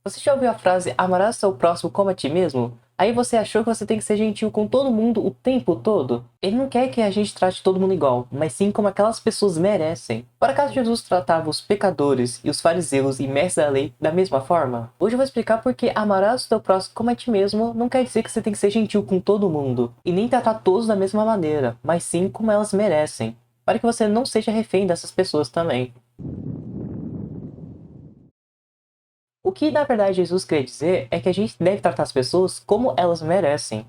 Você já ouviu a frase amarás seu próximo como a ti mesmo? Aí você achou que você tem que ser gentil com todo mundo o tempo todo? Ele não quer que a gente trate todo mundo igual, mas sim como aquelas pessoas merecem. Por acaso Jesus tratava os pecadores e os fariseus e mestres da lei da mesma forma? Hoje eu vou explicar porque amarás o teu próximo como a ti mesmo não quer dizer que você tem que ser gentil com todo mundo. E nem tratar todos da mesma maneira, mas sim como elas merecem. Para que você não seja refém dessas pessoas também. O que na verdade Jesus quer dizer é que a gente deve tratar as pessoas como elas merecem.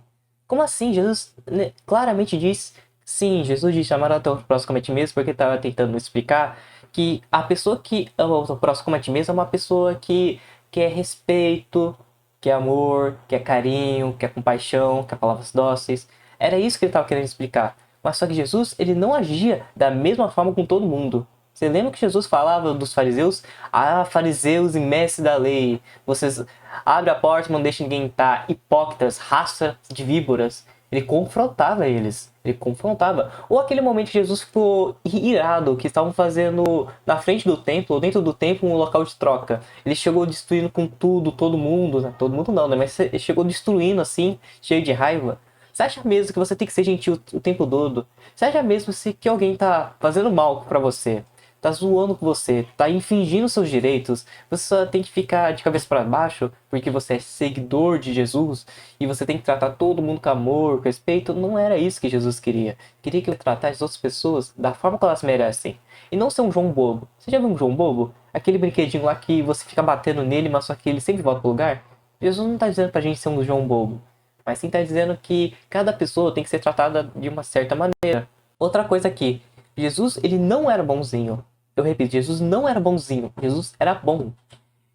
Como assim? Jesus claramente diz, sim, Jesus disse amar ao teu próximo como a ti mesmo, porque estava tentando explicar que a pessoa que ama o teu próximo como a ti mesmo é uma pessoa que quer respeito, quer amor, quer carinho, quer compaixão, quer palavras dóceis. Era isso que ele estava querendo explicar. Mas só que Jesus, ele não agia da mesma forma com todo mundo. Você lembra que Jesus falava dos fariseus? Ah, fariseus e mestres da lei, vocês abrem a porta e não deixam ninguém entrar, hipócritas, raça de víboras. Ele confrontava eles, ele confrontava. Ou aquele momento que Jesus ficou irado, que estavam fazendo na frente do templo, ou dentro do templo, um local de troca. Ele chegou destruindo com tudo, todo mundo, né? Todo mundo não, né? Mas ele chegou destruindo assim, cheio de raiva. Você acha mesmo que você tem que ser gentil o tempo todo? Você acha mesmo que alguém tá fazendo mal pra você? Tá zoando com você, tá infringindo seus direitos, você só tem que ficar de cabeça para baixo porque você é seguidor de Jesus e você tem que tratar todo mundo com amor, com respeito. Não era isso que Jesus queria. Queria que ele tratasse as outras pessoas da forma que elas merecem. E não ser um João Bobo. Você já viu um João Bobo? Aquele brinquedinho lá que você fica batendo nele, mas só que ele sempre volta pro lugar? Jesus não tá dizendo pra gente ser um João Bobo, mas sim tá dizendo que cada pessoa tem que ser tratada de uma certa maneira. Outra coisa aqui, Jesus, ele não era bonzinho. Eu repito, Jesus não era bonzinho. Jesus era bom.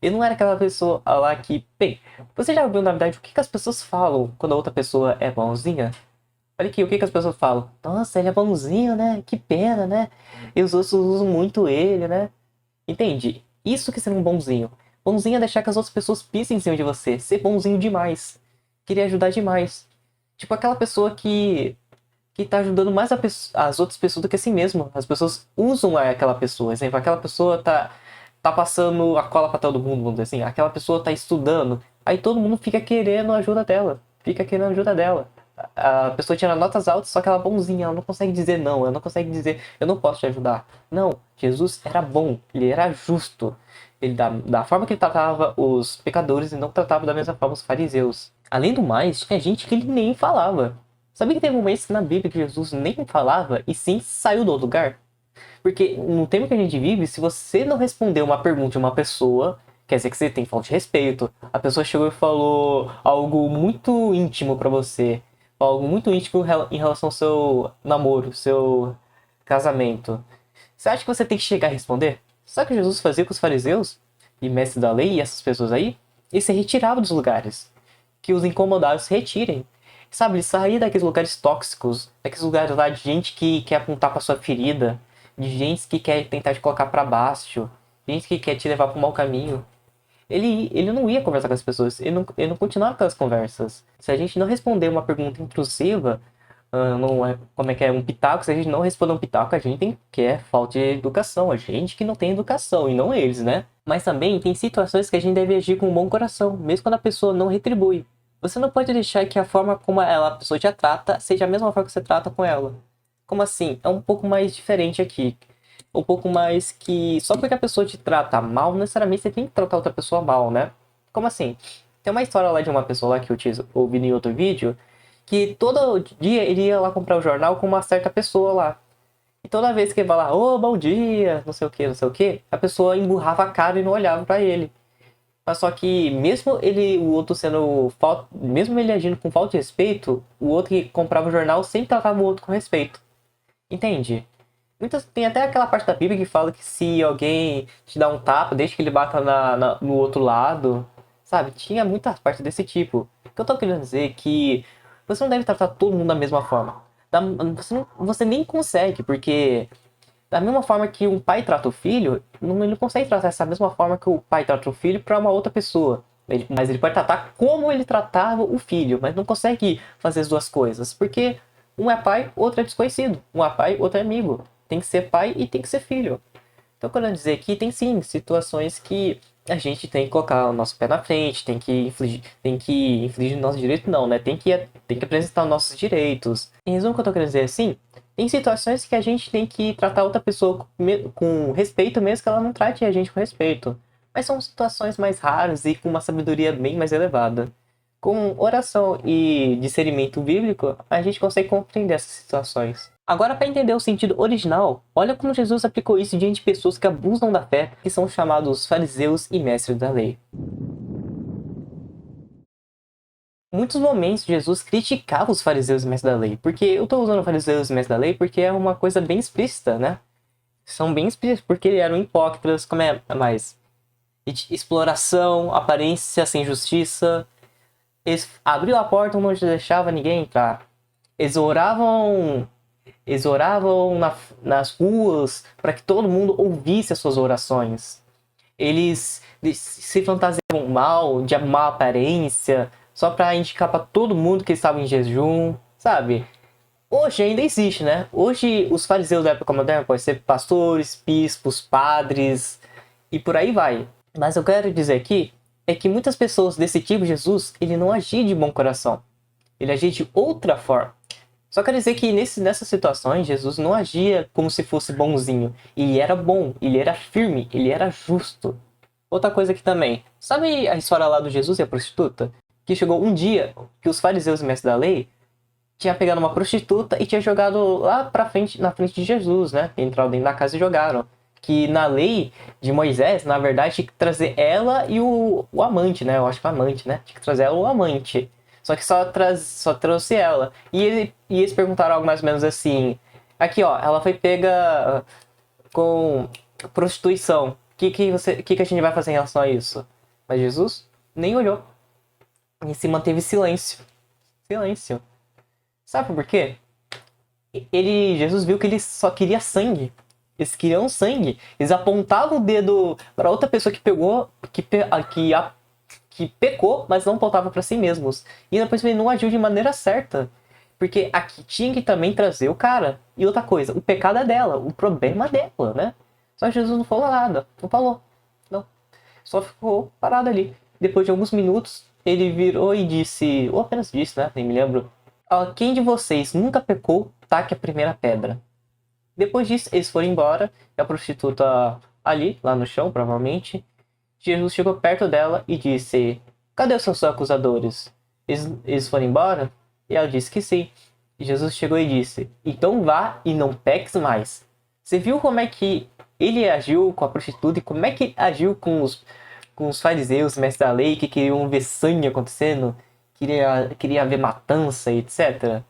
Ele não era aquela pessoa lá que... Bem, você já viu, na verdade, o que as pessoas falam quando a outra pessoa é bonzinha? Olha aqui, o que as pessoas falam? Nossa, ele é bonzinho, né? Que pena, né? E os outros usam muito ele, né? Entende? Isso que é ser um bonzinho. Bonzinho é deixar que as outras pessoas pisem em cima de você. Ser bonzinho demais. Querer ajudar demais. Tipo aquela pessoa que tá ajudando mais as outras pessoas do que a si mesmo. As pessoas usam aquela pessoa. Exemplo, aquela pessoa tá passando a cola pra todo mundo, vamos dizer assim. Aquela pessoa tá estudando. Aí todo mundo fica querendo a ajuda dela. Fica querendo a ajuda dela. A pessoa tira notas altas, só que ela é bonzinha. Ela não consegue dizer não. Ela não consegue dizer, eu não posso te ajudar. Não, Jesus era bom. Ele era justo. Ele, da forma que ele tratava os pecadores, e não tratava da mesma forma os fariseus. Além do mais, tinha gente que ele nem falava. Sabia que tem momentos na Bíblia que Jesus nem falava e sim saiu do lugar? Porque no tempo que a gente vive, se você não responder uma pergunta de uma pessoa, quer dizer que você tem falta de respeito. A pessoa chegou e falou algo muito íntimo pra você, algo muito íntimo em relação ao seu namoro, seu casamento. Você acha que você tem que chegar e responder? Sabe o que Jesus fazia com os fariseus e mestres da lei e essas pessoas aí? Ele se retirava dos lugares. Que os incomodados se retirem. Sabe, ele sair daqueles lugares tóxicos, daqueles lugares lá de gente que quer apontar pra sua ferida, de gente que quer tentar te colocar pra baixo, gente que quer te levar pro mau caminho. Ele não ia conversar com as pessoas, ele não continuava com as conversas. Se a gente não responder uma pergunta intrusiva, não é, como é que é um pitaco, se a gente não responder um pitaco, a gente tem que é falta de educação, a gente que não tem educação, e não eles, né? Mas também tem situações que a gente deve agir com um bom coração, mesmo quando a pessoa não retribui. Você não pode deixar que a forma como a pessoa te trata seja a mesma forma que você trata com ela. Como assim? É um pouco mais diferente aqui. Um pouco mais que só porque a pessoa te trata mal, necessariamente você tem que tratar outra pessoa mal, né? Como assim? Tem uma história lá de uma pessoa lá que eu ouvi em outro vídeo, que todo dia ele ia lá comprar o jornal com uma certa pessoa lá. E toda vez que ele vai lá, ô, bom dia, não sei o que, não sei o que, a pessoa emburrava a cara e não olhava pra ele. Mas só que mesmo ele, o outro sendo mesmo ele agindo com falta de respeito, o outro que comprava o jornal sempre tratava o outro com respeito. Entende? Tem até aquela parte da Bíblia que fala que se alguém te dá um tapa, deixa que ele bata no outro lado. Sabe? Tinha muitas partes desse tipo. O que eu tô querendo dizer é que você não deve tratar todo mundo da mesma forma. Você nem consegue, porque da mesma forma que um pai trata o filho, ele não consegue tratar essa mesma forma que o pai trata o filho para uma outra pessoa. Mas ele pode tratar como ele tratava o filho, mas não consegue fazer as duas coisas, porque um é pai, outro é desconhecido. Um é pai, outro é amigo. Tem que ser pai e tem que ser filho. Então, quando eu dizer que tem sim situações que a gente tem que colocar o nosso pé na frente, tem que infligir o nosso direito, não, né? Tem que apresentar os nossos direitos. Em resumo, o que eu tô querendo dizer é assim, tem situações que a gente tem que tratar outra pessoa com respeito, mesmo que ela não trate a gente com respeito. Mas são situações mais raras e com uma sabedoria bem mais elevada. Com oração e discernimento bíblico, a gente consegue compreender essas situações. Agora, para entender o sentido original, olha como Jesus aplicou isso diante de pessoas que abusam da fé, que são chamados fariseus e mestres da lei. Em muitos momentos, Jesus criticava os fariseus e mestres da lei, porque eu estou usando fariseus e mestres da lei porque é uma coisa bem explícita, né? São bem explícitos, porque eles eram hipócritas, como é mais? Exploração, aparência sem justiça. Eles abriam a porta, não deixava ninguém entrar. Eles oravam nas ruas para que todo mundo ouvisse as suas orações. Eles se fantasiavam mal, de má aparência, só para indicar para todo mundo que estavam em jejum, sabe? Hoje ainda existe, né? Hoje os fariseus da época moderna podem ser pastores, bispos, padres e por aí vai. Mas eu quero dizer aqui é que muitas pessoas desse tipo, Jesus, ele não agia de bom coração. Ele agia de outra forma. Só quero dizer que nessas situações, Jesus não agia como se fosse bonzinho. Ele era bom, ele era firme, ele era justo. Outra coisa aqui também. Sabe a história lá do Jesus e a prostituta? Que chegou um dia que os fariseus e mestres da lei tinham pegado uma prostituta e tinha jogado lá pra frente, na frente de Jesus, né? Entraram dentro da casa e jogaram. Que na lei de Moisés, na verdade, tinha que trazer ela e o amante, né? Eu acho que o amante, né? Tinha que trazer ela e o amante. Só que só trouxe ela. E eles perguntaram algo mais ou menos assim. Aqui, ó, ela foi pega com prostituição. O que a gente vai fazer em relação a isso? Mas Jesus nem olhou. E se manteve silêncio. Silêncio. Sabe por quê? Jesus viu que ele só queria sangue. Eles queriam sangue. Eles apontavam o dedo para outra pessoa que pegou, que pecou, mas não apontava para si mesmos. E depois ele não agiu de maneira certa. Porque aqui tinha que também trazer o cara. E outra coisa, o pecado é dela, o problema é dela, né? Só que Jesus não falou nada. Não falou. Não. Só ficou parado ali. Depois de alguns minutos, ele virou e disse, ou apenas disse, né? Nem me lembro. Quem de vocês nunca pecou, taque a primeira pedra. Depois disso, eles foram embora. E a prostituta ali, lá no chão, provavelmente. Jesus chegou perto dela e disse, cadê os seus acusadores? Eles foram embora? E ela disse que sim. E Jesus chegou e disse, então vá e não peques mais. Você viu como é que ele agiu com a prostituta e como é que agiu com os fariseus, mestres da lei, que queriam ver sangue acontecendo, queria ver matança, etc.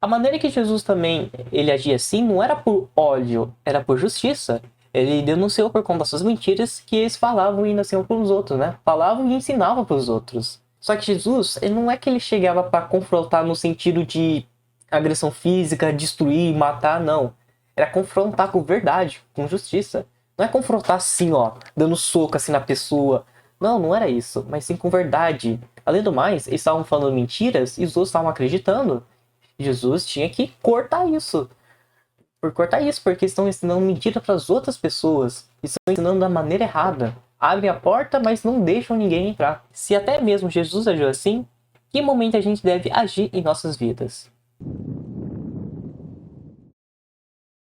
A maneira que Jesus também ele agia assim não era por ódio, era por justiça. Ele denunciou por conta das suas mentiras que eles falavam e ainda assim para os outros, né? Falavam e ensinavam para os outros. Só que Jesus, ele não é que ele chegava para confrontar no sentido de agressão física, destruir, matar, não. Era confrontar com verdade, com justiça. Não é confrontar assim, ó, dando soco assim na pessoa. Não, não era isso, mas sim com verdade. Além do mais, eles estavam falando mentiras e os outros estavam acreditando. Jesus tinha que cortar isso. Por cortar isso, porque estão ensinando mentira para as outras pessoas. Estão ensinando da maneira errada. Abrem a porta, mas não deixam ninguém entrar. Se até mesmo Jesus agiu assim, que momento a gente deve agir em nossas vidas?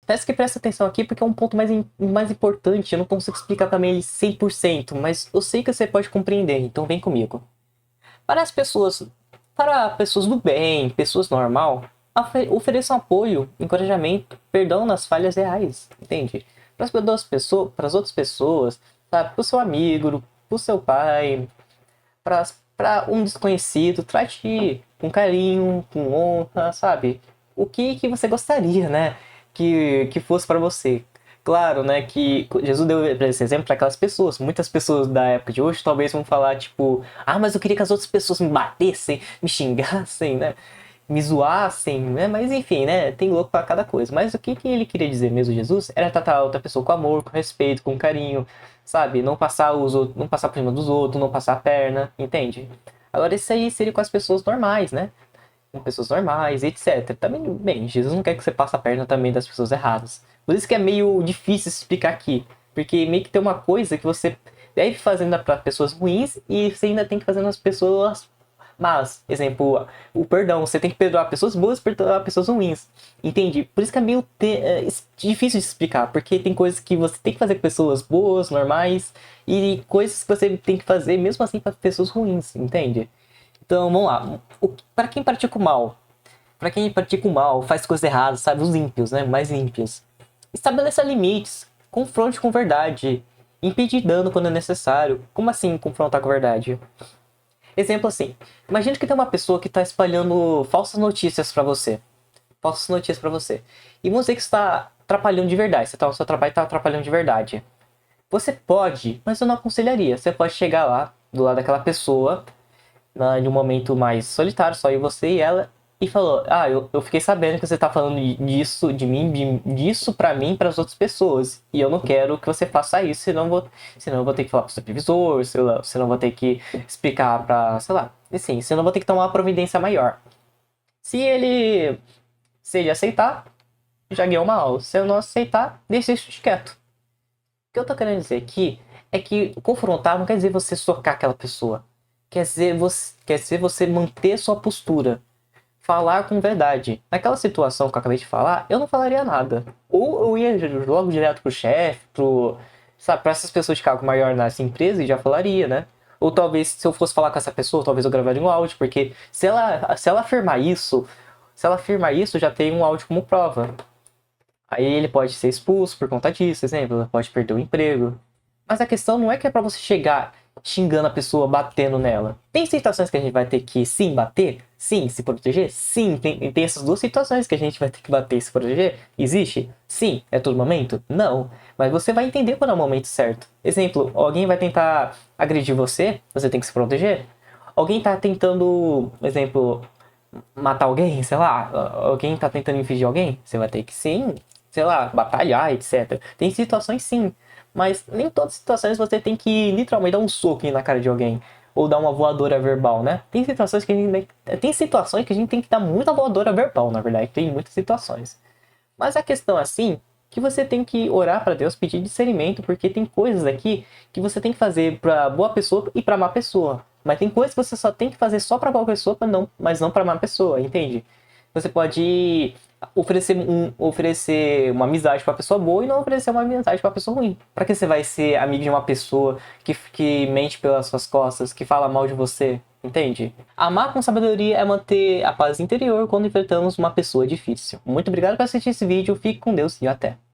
Peço que preste atenção aqui porque é um ponto mais importante. Eu não consigo explicar também ele 100%, mas eu sei que você pode compreender, então vem comigo. Para pessoas do bem, pessoas normal, ofereçam apoio, encorajamento, perdão nas falhas reais, entende? Para as outras pessoas, sabe? Para o seu amigo, para o seu pai, para um desconhecido, trate com carinho, com honra, sabe? O que você gostaria, né? Que fosse para você. Claro, né, que Jesus deu esse exemplo para aquelas pessoas. Muitas pessoas da época de hoje talvez vão falar, tipo, mas eu queria que as outras pessoas me batessem, me xingassem, né? Me zoassem, né? Mas enfim, né? Tem louco para cada coisa. Mas o que ele queria dizer mesmo, Jesus, era tratar a outra pessoa com amor, com respeito, com carinho, sabe? Não passar não passar por cima dos outros, não passar a perna, entende? Agora isso aí seria com as pessoas normais, né? Com pessoas normais, etc. Também, bem, Jesus não quer que você passe a perna também das pessoas erradas. Por isso que é meio difícil explicar aqui. Porque meio que tem uma coisa que você deve fazer para pessoas ruins e você ainda tem que fazer nas pessoas más. Exemplo, o perdão. Você tem que perdoar pessoas boas e perdoar pessoas ruins. Entende? Por isso que é meio difícil de explicar. Porque tem coisas que você tem que fazer com pessoas boas, normais. E coisas que você tem que fazer mesmo assim para pessoas ruins. Entende? Então, vamos lá. Para quem pratica o mal. Para quem pratica o mal, faz coisas erradas, sabe? Os ímpios, né? Mais ímpios. Estabeleça limites. Confronte com verdade. Impedir dano quando é necessário. Como assim confrontar com verdade? Exemplo assim, imagina que tem uma pessoa que está espalhando falsas notícias para você. Falsas notícias para você. E você que está atrapalhando de verdade. O seu trabalho está atrapalhando de verdade. Você pode, mas eu não aconselharia. Você pode chegar lá, do lado daquela pessoa, em um momento mais solitário, só eu, você e ela, e falou: ah, eu fiquei sabendo que você tá falando disso, de mim, disso pra mim, para as outras pessoas. E eu não quero que você faça isso, senão eu vou ter que falar pro supervisor, senão eu vou ter que explicar pra, sei lá, assim, senão eu vou ter que tomar uma providência maior. Se ele aceitar, já ganhou uma aula. Se eu não aceitar, deixa isso quieto. O que eu tô querendo dizer aqui é que confrontar não quer dizer você socar aquela pessoa. Quer dizer você manter sua postura. Falar com verdade. Naquela situação que eu acabei de falar, eu não falaria nada. Ou eu ia logo direto pro chefe, sabe, pra essas pessoas de cargo maior nessa empresa e já falaria, né? Ou talvez, se eu fosse falar com essa pessoa, talvez eu gravaria um áudio, porque se ela afirmar isso, já tem um áudio como prova. Aí ele pode ser expulso por conta disso, exemplo, pode perder o emprego. Mas a questão não é que é pra você chegar xingando a pessoa, batendo nela. Tem situações que a gente vai ter que sim bater, sim se proteger, sim, tem essas duas situações que a gente vai ter que bater e se proteger. Existe? Sim. É todo momento? Não. Mas você vai entender quando é o momento certo. Exemplo, alguém vai tentar agredir você, você tem que se proteger. Alguém tá tentando, exemplo, matar alguém, sei lá, alguém tá tentando infligir alguém, você vai ter que sim, sei lá, batalhar, etc. Tem situações sim, mas nem todas as situações você tem que literalmente dar um soco na cara de alguém ou dar uma voadora verbal, né? Tem situações que a gente tem que dar muita voadora verbal, na verdade, tem muitas situações. Mas a questão assim, que você tem que orar para Deus, pedir discernimento, porque tem coisas aqui que você tem que fazer para boa pessoa e para má pessoa. Mas tem coisas que você só tem que fazer só para boa pessoa, mas não para má pessoa, entende? Você pode oferecer uma amizade para pessoa boa e não oferecer uma amizade para pessoa ruim. Para que você vai ser amigo de uma pessoa que mente pelas suas costas, que fala mal de você? Entende? Amar com sabedoria é manter a paz interior quando enfrentamos uma pessoa difícil. Muito obrigado por assistir esse vídeo, fique com Deus e até!